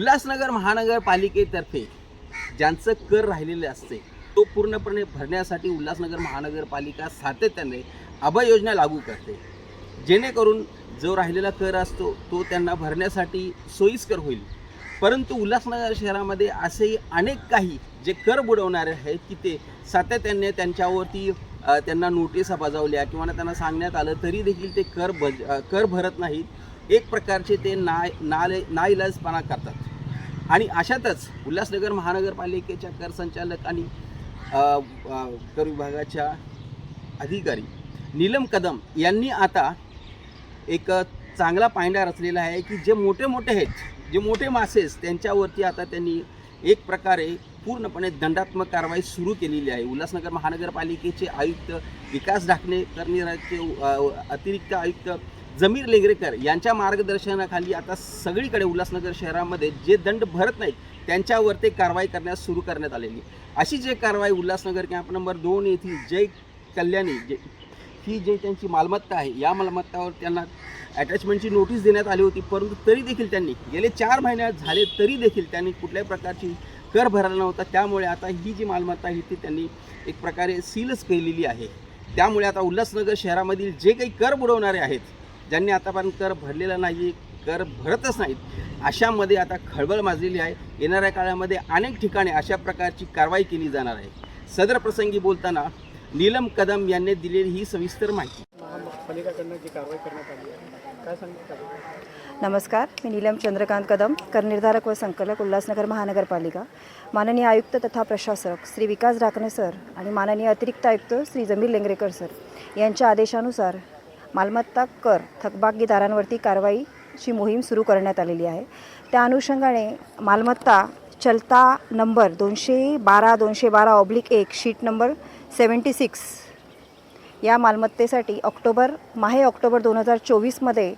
उल्हासनगर महानगरपालिकेतर्फे ज्यांचं कर राहिलेले असते तो पूर्णपणे भरण्यासाठी उल्हासनगर महानगरपालिका सातत्याने अभय योजना लागू करते, जेणेकरून जो राहिलेला कर असतो तो त्यांना भरण्यासाठी सोयीस्कर होईल। परंतु उल्हासनगर शहरामध्ये असेही अनेक काही जे कर बुडवणारे आहेत की ते सातत्याने त्यांच्यावरती त्यांना नोटिसा बजावल्या किंवा त्यांना सांगण्यात आलं तरी देखील ते कर भरत नाहीत। एक प्रकारचे ते नाइलाजपणा करतात। आणि अशातच उल्हासनगर महानगरपालिकेच्या कर संचालक आणि कर विभागाच्या अधिकारी नीलम कदम यांनी आता एक चांगला पायंडा रचलेला आहे की जे मोठे आहेत, जे मोठे मासेस त्यांच्यावरती आता त्यांनी एक प्रकारे पूर्णपणे दंडात्मक कारवाई सुरू केलेली आहे। उल्हासनगर महानगरपालिकेचे आयुक्त विकास ढाकणे, करनीराचे अतिरिक्त आयुक्त जमीर लेंगरेकर यांच्या मार्गदर्शनाखाली आता सगळीकडे उल्हासनगर शहरामध्ये जे दंड भरत नाहीत त्यांच्यावर ते कारवाई करण्यास सुरू करण्यात आलेली। अशी जे कारवाई उल्हासनगर कॅम्प नंबर 2 येथील जय कल्याणी ही जे त्यांची मालमत्ता आहे या मालमत्तावर त्यांना अटॅचमेंटची नोटीस देण्यात आली होती, परंतु तरी देखील त्यांनी गेले 4 महिने झाले तरी देखील त्यांनी कुठल्याही प्रकारची कर भरला नव्हता। त्यामुळे आता ही जी मालमत्ता आहे ती त्यांनी एक प्रकारे सीलच केलेली आहे। त्यामुळे आता उल्हासनगर शहरामधील जे काही कर बुडवणारे आहेत, ज्यांनी आतापर्यंत कर भरलेला नाही, कर भरतच नाहीत, अशामध्ये आता खळबळ माजलेली आहे। येणाऱ्या काळामध्ये अनेक ठिकाणी अशा प्रकारची कारवाई केली जाणार आहे। सदर प्रसंगी बोलताना नीलम कदम यांनी दिलेली ही सविस्तर माहिती। नमस्कार, मी नीलम चंद्रकांत कदम, करनिर्धारक व संकलक, उल्हासनगर महानगरपालिका। माननीय आयुक्त तथा प्रशासक श्री विकास ढाकणे सर आणि माननीय अतिरिक्त आयुक्त श्री जमीर लेंगरेकर सर यांच्या आदेशानुसार मालमत्ता कर थकबाकीदारांवरती कारवाईची मोहीम सुरू करण्यात आलेली आहे। त्या अनुषंगाने मालमत्ता चलता नंबर 212/212/1 शीट नंबर 76 या मालमत्तेसाठी माहे ऑक्टोबर 2024 मध्ये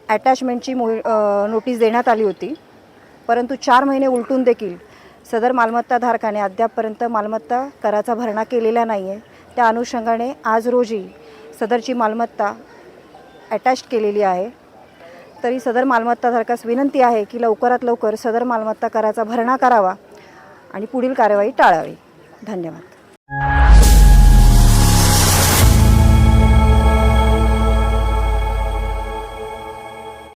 अटॅचमेंटची नोटीस देण्यात आली होती, परंतु 4 महिने उलटून देखील सदर मालमत्ताधारकाने अद्यापपर्यंत मालमत्ता कराचा भरणा केलेला नाही आहे। त्या अनुषंगाने आज रोजी सदरची मालमत्ता अटॅच केलेली आहे। तरी सदर मालमत्ताधारकास विनंती आहे की लवकरात लवकर सदर मालमत्ता कराचा भरणा करावा आणि पुढील कार्यवाही टाळावी। धन्यवाद।